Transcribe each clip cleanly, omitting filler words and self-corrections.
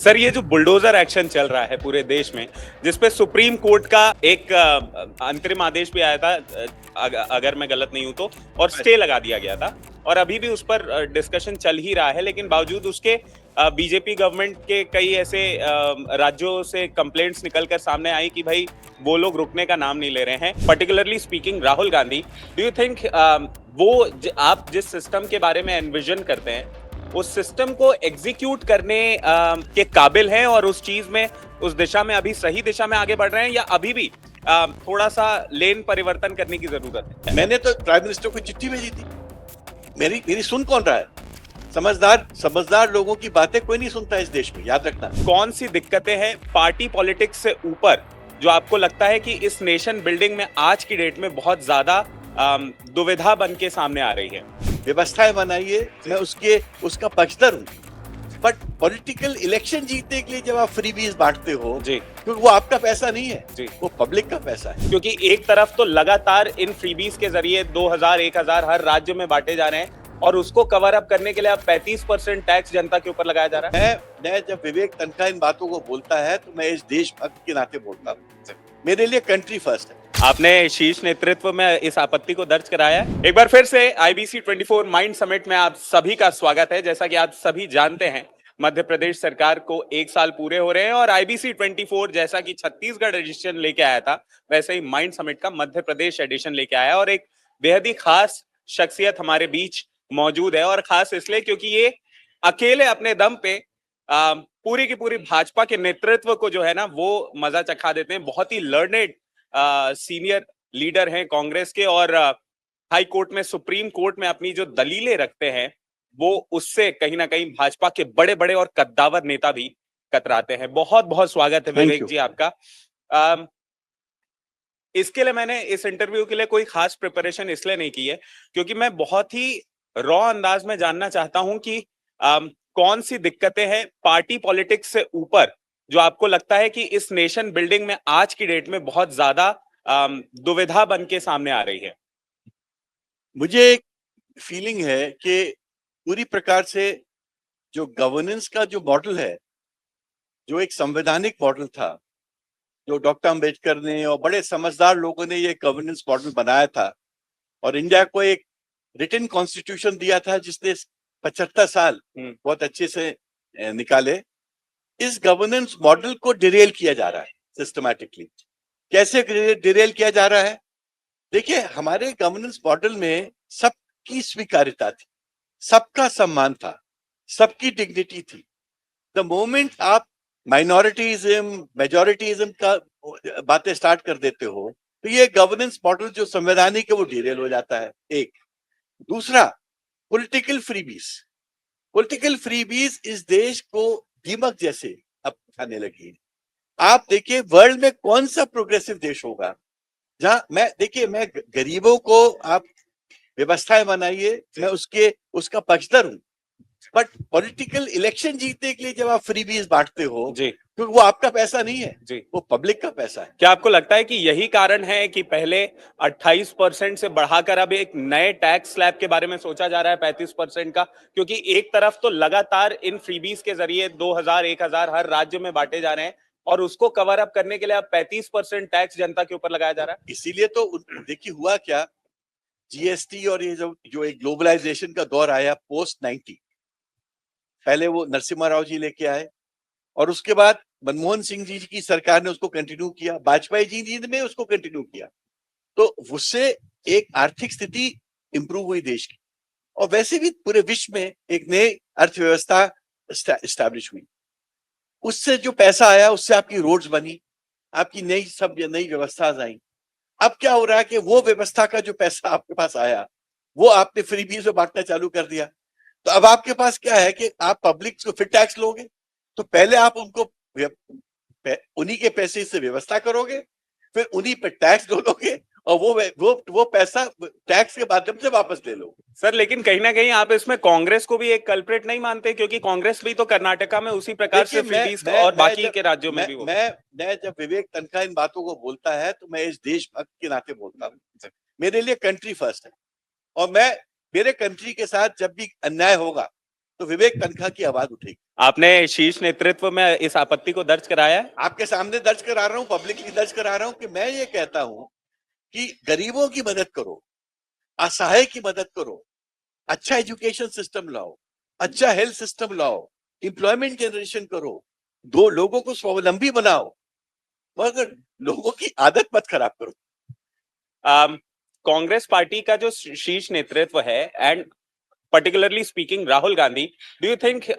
Sir ये जो bulldozer action चल रहा है पूरे देश में, जिसपे सुप्रीम कोर्ट का एक अंतरिम आदेश भी आया था, अगर मैं गलत नहीं हूं तो, और स्टे लगा दिया गया था। और अभी भी उस पर डिस्कशन चल ही रहा है, लेकिन बावजूद उसके बीजेपी गवर्नमेंट के कई ऐसे राज्यों से कंप्लेंट्स निकलकर सामने आई कि भाई वो लोग रुकने का नाम नहीं ले रहे हैं। Particularly speaking Rahul Gandhi, do you think आप जिस सिस्टम के बारे में एनविजन करते हैं उस सिस्टम को एग्जीक्यूट करने के काबिल हैं, और उस चीज में, उस दिशा में अभी सही दिशा में आगे बढ़ रहे हैं, या अभी भी थोड़ा सा लेन परिवर्तन करने की जरूरत है? मैंने तो प्राइम मिनिस्टर को चिट्ठी भेजी थी। मेरी सुन कौन रहा है? समझदार लोगों की बातें कोई नहीं सुनता इस देश में, याद रखना। कौन सी दिक्कतें हैं पार्टी पॉलिटिक्स से ऊपर जो आपको लगता है कि इस नेशन बिल्डिंग में आज की डेट में बहुत ज्यादा दुविधा बन के सामने आ रही है? व्यवस्थाएं बनाइए, मैं उसका पक्षधर हूँ, बट पॉलिटिकल इलेक्शन जीतने के लिए जब आप फ्रीबीज बांटते हो जी, तो वो आपका पैसा नहीं है जी, वो पब्लिक का पैसा है। क्योंकि एक तरफ तो लगातार इन फ्रीबीज के जरिए 2000 1000 हर राज्य में बांटे जा रहे हैं, और उसको कवर अप करने के लिए अब 35% टैक्स जनता के ऊपर लगाया जा रहा है। मैं जब विवेक तनखा इन बातों को बोलता है तो मैं इस देशभक्त के नाते बोलता हूँ। मेरे लिए कंट्री फर्स्ट है। आपने शीर्ष नेतृत्व में इस आपत्ति को दर्ज कराया है। एक बार फिर से आईबीसी 24 माइंड समिट में आप सभी का स्वागत है। जैसा कि आप सभी जानते हैं, मध्य प्रदेश सरकार को 1 साल पूरे हो रहे हैं, और आईबीसी 24 जैसा कि छत्तीसगढ़ एडिशन लेके आया था, वैसे ही माइंड समिट का मध्य प्रदेश एडिशन लेके आया, और एक बेहद ही खास शख्सियत हमारे बीच मौजूद है। और खास इसलिए क्योंकि ये अकेले अपने दम पे पूरी की पूरी भाजपा के नेतृत्व को जो है ना, वो मजा चखा देते हैं। बहुत ही लर्नेड सीनियर लीडर हैं कांग्रेस के, और हाई कोर्ट में, सुप्रीम कोर्ट में अपनी जो दलीलें रखते हैं, वो उससे कहीं ना कहीं भाजपा के बड़े बड़े और कद्दावर नेता भी कतराते हैं। बहुत बहुत स्वागत है विवेक जी आपका। अम, इसके लिए मैंने इस इंटरव्यू के लिए कोई खास प्रिपरेशन इसलिए नहीं की है, क्योंकि मैं बहुत ही रॉ अंदाज में जानना चाहता हूं कि कौन सी दिक्कतें हैं पार्टी पॉलिटिक्स से ऊपर जो आपको लगता है कि इस नेशन बिल्डिंग में आज की डेट में बहुत ज्यादा दुविधा बन के सामने आ रही है। मुझे एक फीलिंग है कि पूरी प्रकार से जो गवर्नेंस का जो मॉडल है, जो एक संवैधानिक मॉडल था, जो डॉक्टर अंबेडकर ने और बड़े समझदार लोगों ने ये गवर्नेंस मॉडल बनाया था, और इंडिया को एक रिटन कॉन्स्टिट्यूशन दिया था जिसने 75 साल बहुत अच्छे से निकाले। इस गवर्नेंस मॉडल को डिरेल किया जा रहा है सिस्टमैटिकली। कैसे डिरेल किया जा रहा है? देखिए, हमारे गवर्नेंस मॉडल में सबकी स्वीकार्यता थी, सबका सम्मान था, सबकी डिग्निटी थी। द मोमेंट आप माइनॉरिटीज्म, मेजोरिटीज्म का बातें स्टार्ट कर देते हो, तो ये गवर्नेंस मॉडल जो संवैधानिक है वो डिरेल हो जाता है। एक दूसरा, पॉलिटिकल फ्रीबीज। पॉलिटिकल फ्रीबीज इस देश को दीमक जैसे अब खाने लगी है। आप देखिए, वर्ल्ड में कौन सा प्रोग्रेसिव देश होगा जहां मैं गरीबों को आप व्यवस्थाएं बनाइए, मैं उसका पक्षधर हूं, बट पॉलिटिकल इलेक्शन जीतने के लिए जब आप फ्रीबीज बांटते हो जी, तो वो आपका पैसा नहीं है जी, वो पब्लिक का पैसा है। क्या आपको लगता है कि यही कारण है कि पहले 28% से बढ़ाकर अब एक नए टैक्स स्लैब के बारे में सोचा जा रहा है 35% का? क्योंकि एक तरफ तो लगातार इन फ्रीबीज के जरिए 2000 1000 हर राज्य में बांटे जा रहे हैं, और उसको कवर अप करने के लिए अब 35% टैक्स जनता के ऊपर लगाया जा रहा है। इसीलिए तो देखिए हुआ क्या, जीएसटी और ये जो एक ग्लोबलाइजेशन का दौर आया पोस्ट 90, पहले वो नरसिम्हा राव जी लेके आए, और उसके बाद मनमोहन सिंह जी की सरकार ने उसको कंटिन्यू किया, वाजपेयी जी ने उसको कंटिन्यू किया। तो उससे एक आर्थिक स्थिति इंप्रूव हुई देश की, और वैसे भी पूरे विश्व में एक नई अर्थव्यवस्था एस्टैब्लिश हुई। उससे जो पैसा आया उससे आपकी रोड्स बनी, आपकी नई व्यवस्था आई। अब क्या हो रहा है कि वो व्यवस्था का जो पैसा आपके पास आया वो आपने फ्रीबीज में बांटना चालू कर दिया। तो अब आपके पास क्या है कि आप पब्लिक को फिर टैक्स लोगे, तो पहले आप उनको उन्हीं के पैसे से व्यवस्था करोगे, फिर उन्हीं पे टैक्स डोलोगे, और वो पैसा टैक्स के माध्यम से वापस ले लो। सर, लेकिन कहीं ना कहीं आप इसमें कांग्रेस को भी एक कल्प्रिट नहीं मानते? क्योंकि कांग्रेस भी तो कर्नाटका में उसी प्रकार से फ्रीबीज और बाकी के राज्यों में भी वो। मैं जब विवेक तनखा इन बातों को बोलता है तो मैं इस देशभक्त के नाते बोलता हूँ। मेरे लिए कंट्री फर्स्ट है, और मेरे कंट्री के साथ जब भी अन्याय होगा तो विवेक तनखा की आवाज उठेगी। आपने शीर्ष नेतृत्व में इस आपत्ति को दर्ज कराया है? आपके सामने दर्ज करा रहा हूं, पब्लिकली दर्ज करा रहा हूं कि मैं ये कहता हूं कि गरीबों की मदद करो, असहाय की मदद करो, अच्छा एजुकेशन सिस्टम लाओ, अच्छा हेल्थ सिस्टम लाओ, एम्प्लॉयमेंट जनरेशन करो, दो लोगों को स्वावलंबी बनाओ, मगर लोगों की आदत मत खराब करो। कांग्रेस पार्टी का जो शीर्ष नेतृत्व है and particularly speaking Rahul Gandhi, do you think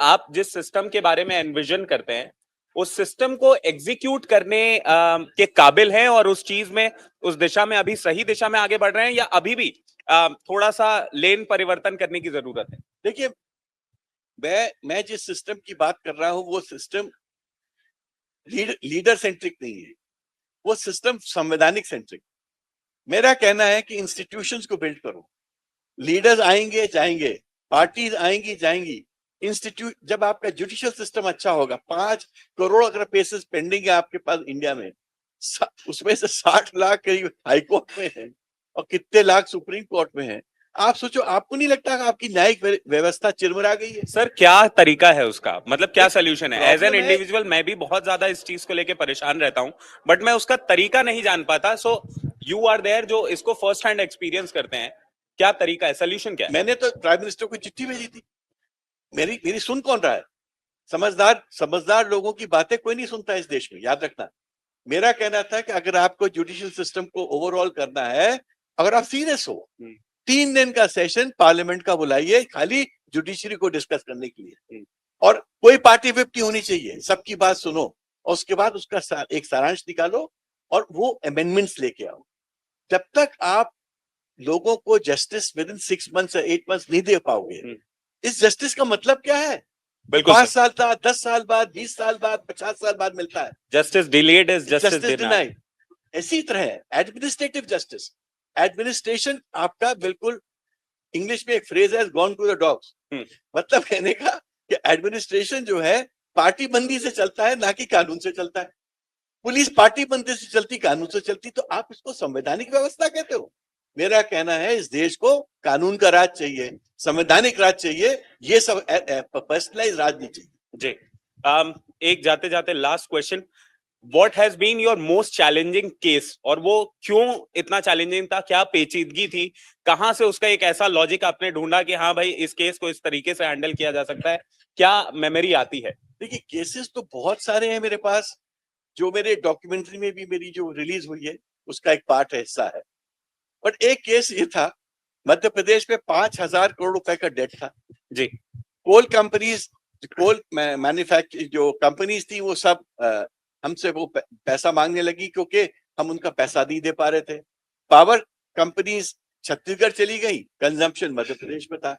आप जिस सिस्टम के बारे में एनविजन करते हैं उस सिस्टम को एग्जीक्यूट करने के काबिल हैं और उस चीज में उस दिशा में अभी सही दिशा में आगे बढ़ रहे हैं या अभी भी थोड़ा सा लेन परिवर्तन करने की जरूरत है? देखिए, मैं जिस सिस्टम की बात कर रहा हूं वो सिस्टम लीडर सेंट्रिक नहीं है, वो सिस्टम संवैधानिक सेंट्रिक। मेरा कहना है कि इंस्टीट्यूशंस को बिल्ड करो, लीडर्स आएंगे जाएंगे, पार्टीज आएंगी जाएंगी, इंस्टीट्यूट जब आपका जुडिशियल सिस्टम अच्छा होगा, 5 करोड़ अगर केसेस पेंडिंग है आपके पास इंडिया में, उसमें से 60 लाख करीब हाई कोर्ट में है और कितने लाख सुप्रीम कोर्ट में है। आप सोचो, आपको नहीं लगता कि आपकी न्यायिक व्यवस्था चिरमरा गई है? सर क्या तरीका है उसका, मतलब क्या सोल्यूशन है? एज एन प्रॉब्लम है, इंडिविजुअल मैं भी बहुत ज्यादा इस चीज को लेके परेशान रहता हूं, बट मैं उसका तरीका नहीं जान पाता। सो यू आर देयर जो इसको फर्स्ट हैंड एक्सपीरियंस करते हैं, क्या तरीका है, सोल्यूशन क्या है? मैंने तो प्राइम मिनिस्टर को चिट्ठी भेजी थी। मेरी सुन कौन रहा है? समझदार लोगों की बातें कोई नहीं सुनता इस देश में, याद रखना। मेरा कहना था कि अगर आपको जुडिशियल सिस्टम को ओवरऑल करना है, अगर आप सीरियस हो, 3 दिन का सेशन पार्लियामेंट का बुलाइए खाली जुडिशरी को डिस्कस करने के लिए, और कोई पार्टी विप नहीं होनी चाहिए, सबकी बात सुनो और उसके बाद उसका एक सारांश निकालो और वो अमेंडमेंट्स लेके आओ। जब तक आप लोगों को जस्टिस विद इन 6 मंथ्स या 8 मंथ्स नहीं दे पाओगे, इस जस्टिस का मतलब क्या है? बिल्कुल 5 सर, साल बाद, 10 साल बाद, 20 साल बाद, 50 साल बाद मिलता है। Justice delayed is justice denied. Denied. इसी तरह है एडमिनिस्ट्रेटिव जस्टिस। एडमिनिस्ट्रेशन आपका बिल्कुल, इंग्लिश में एक फ्रेज है, गॉन टू द डॉग्स। मतलब कहने का कि एडमिनिस्ट्रेशन जो है पार्टी बंदी से चलता है, ना कि कानून से चलता है। पुलिस पार्टी बंदी से चलती, कानून से चलती, तो आप इसको संवैधानिक व्यवस्था कहते हो? मेरा कहना है इस देश को कानून का राज चाहिए, संवैधानिक राज चाहिए, ये सब पर्सनलाइज राज नहीं चाहिए। जी, एक जाते जाते last question, what has been your most challenging case, और वो क्यों इतना चैलेंजिंग था? क्या पेचीदगी थी? कहां से उसका एक ऐसा लॉजिक आपने ढूंढा कि हाँ भाई इस केस को इस तरीके से हैंडल किया जा सकता है? क्या मेमोरी आती है? देखिए, केसेस तो बहुत सारे हैं मेरे पास, जो मेरे डॉक्यूमेंट्री में भी मेरी जो रिलीज हुई है उसका एक पार्ट है, हिस्सा है। बट एक केस ये था, मध्य प्रदेश में 5,000 करोड़ रुपए का डेट था जी। कोल कंपनीज, कोल मैन्युफैक्चर जो कंपनीज थी वो सब हमसे वो पैसा मांगने लगी क्योंकि हम उनका पैसा नहीं दे पा रहे थे। पावर कंपनीज छत्तीसगढ़ चली गई, कंजम्पशन मध्य प्रदेश में था,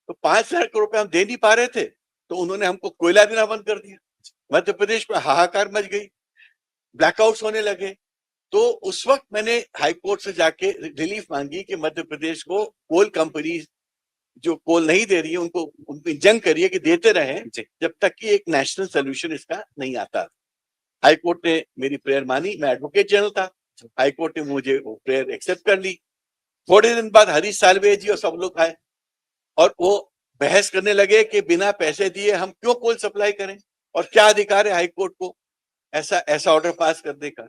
तो 5,000 करोड़ रुपए हम दे नहीं पा रहे थे, तो उन्होंने हमको कोयला देना बंद कर दिया। मध्य प्रदेश में हाहाकार मच गई, ब्लैकआउट्स होने लगे। तो उस वक्त मैंने हाई कोर्ट से जाके रिलीफ मांगी कि मध्य प्रदेश को कोल कंपनीज जो कोल नहीं दे रही है उनको जंग करिए कि देते रहे जब तक कि एक नेशनल सोल्यूशन इसका नहीं आता। हाई कोर्ट ने मेरी प्रेयर मानी, मैं एडवोकेट जनरल था, हाई कोर्ट ने मुझे वो प्रेयर एक्सेप्ट कर ली। थोड़े दिन बाद हरीश साल्वे जी और सब लोग आए और वो बहस करने लगे कि बिना पैसे दिए हम क्यों कोल सप्लाई करें और क्या अधिकार है हाई कोर्ट को ऐसा ऑर्डर पास करने का।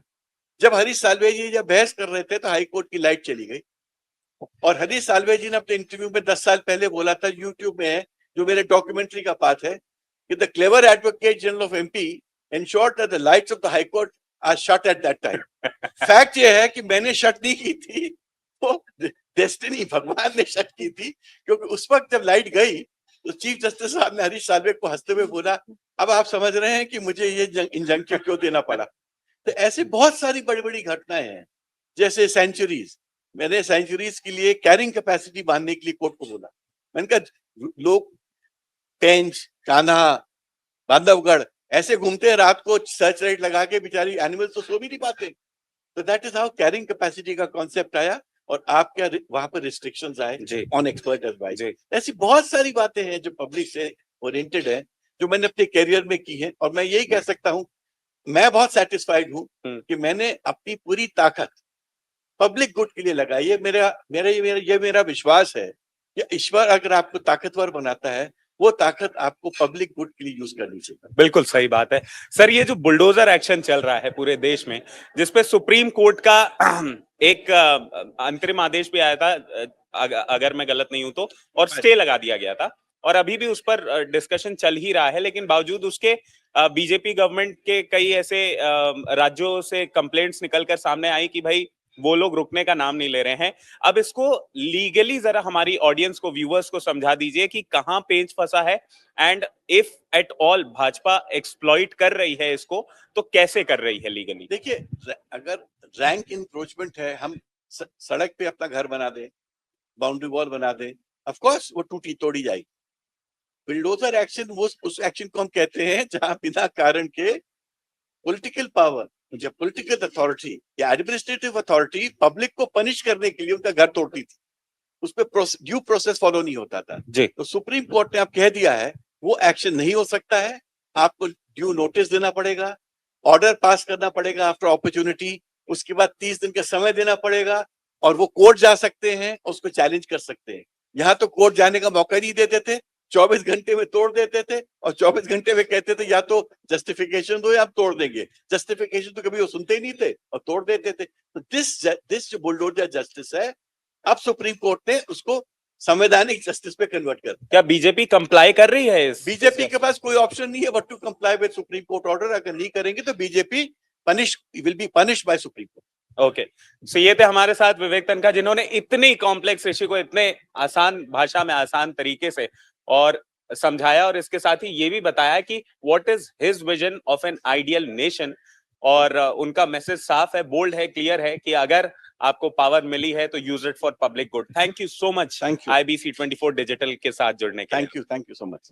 जब हरीश साल्वे जी जब बहस कर रहे थे तो हाई कोर्ट की लाइट चली गई और हरीश साल्वे जी ने अपने इंटरव्यू में 10 साल पहले बोला था, यूट्यूब में है, जो मेरे डॉक्यूमेंट्री का पार्ट है, कि the clever advocate general of MP ensured that the lights of the high court are shut at that time. Fact ये है कि मैंने शट नहीं की थी, वो डेस्टिनी, भगवान ने शट की थी, क्योंकि उस वक्त जब लाइट गई तो चीफ जस्टिस साहब ने हरीश साल्वे को हंसते हुए बोला, अब आप समझ रहे हैं कि मुझे ये इंजंक्शन क्यों देना पड़ा। तो ऐसे बहुत सारी बड़ी बड़ी घटनाएं हैं, जैसे सेंचुरीज, मैंने सेंचुरीज के लिए कैरिंग कैपेसिटी बांधने के लिए कोर्ट को बोला। मैंने कहा लोग पेंच, कान्हा, बांधवगढ़ ऐसे घूमते हैं रात को सर्च लाइट लगा के, बेचारी एनिमल्स तो सो भी नहीं पाते। तो that is how carrying capacity का कॉन्सेप्ट आया और आपके वहां पर रिस्ट्रिक्शंस आए ऑन एक्सपर्ट एडवाइस। ऐसी बहुत सारी बातें हैं जो पब्लिक से ओरिएंटेड है, जो मैंने अपने करियर में की है, और मैं यही कह सकता हूं, मैं बहुत सेटिस्फाइड हूं कि मैंने अपनी पूरी ताकत पब्लिक गुड के लिए लगाई है। मेरा विश्वास है या ईश्वर अगर आपको ताकतवर बनाता है, वो ताकत आपको पब्लिक गुड के लिए यूज करनी चाहिए। बिल्कुल सही बात है सर। ये जो बुलडोजर एक्शन चल रहा है पूरे देश में, जिसपे सुप्रीम कोर्ट का एक अंतरिम आदेश भी आया था, अगर मैं गलत नहीं हूं तो, और स्टे लगा दिया गया था, और अभी भी उस पर डिस्कशन चल ही रहा है, लेकिन बावजूद उसके बीजेपी गवर्नमेंट के कई ऐसे राज्यों से कंप्लेंट्स निकलकर सामने आई कि भाई वो लोग रुकने का नाम नहीं ले रहे हैं। अब इसको लीगली जरा हमारी ऑडियंस को, व्यूअर्स को समझा दीजिए कि कहां पेंच फंसा है, and if at all Bhajpa exploit कर रही है इसको, तो कैसे कर रही है लीगली। देखिए, अगर रैंक इंक्रोचमेंट है, हम सड़क पे अपना घर बना दें, बाउंड्री वॉल बना दें, ऑफ कोर्स वो टूटी तोड़ी जाएगी। बुलडोजर एक्शन वो उस एक्शन को हम कहते हैं जहां बिना कारण के पॉलिटिकल पावर, जब पॉलिटिकल अथॉरिटी या एडमिनिस्ट्रेटिव अथॉरिटी पब्लिक को पनिश करने के लिए उनका घर तोड़ती थी, उस पर ड्यू प्रोसेस फॉलो नहीं होता था जी। तो सुप्रीम कोर्ट ने अब कह दिया है वो एक्शन नहीं हो सकता है, आपको ड्यू नोटिस देना पड़ेगा, ऑर्डर पास करना पड़ेगा आफ्टर अपॉर्चुनिटी, उसके बाद 30 दिन का समय देना पड़ेगा, और वो कोर्ट जा सकते हैं, उसको चैलेंज कर सकते हैं। यहाँ तो कोर्ट जाने का मौका नहीं देते थे, 24 घंटे में तोड़ देते थे, और 24 घंटे में कहते थे या तो जस्टिफिकेशन दो या आप तोड़ देंगे। जस्टिफिकेशन तो कभी वो सुनते ही नहीं थे और तोड़ देते थे। तो दिस जो बुलडोजर जस्टिस है, अब सुप्रीम कोर्ट ने उसको संवैधानिक जस्टिस पे कन्वर्ट कर। क्या बीजेपी कंप्लाई कर रही है इस? बीजेपी के पास कोई ऑप्शन नहीं है but to comply with Supreme Court order. अगर नहीं करेंगे तो BJP will be punished by Supreme Court. Okay, so ये थे हमारे साथ विवेक तनखा, जिन्होंने इतनी कॉम्प्लेक्स इश्यू को इतने आसान भाषा में, आसान तरीके से और समझाया, और इसके साथ ही ये भी बताया कि what is his vision of an ideal nation. और उनका मैसेज साफ है, बोल्ड है, क्लियर है कि अगर आपको पावर मिली है तो use it for public good. Thank you so much thank you IBC 24 digital के साथ जुड़ने के लिए। Thank you so much.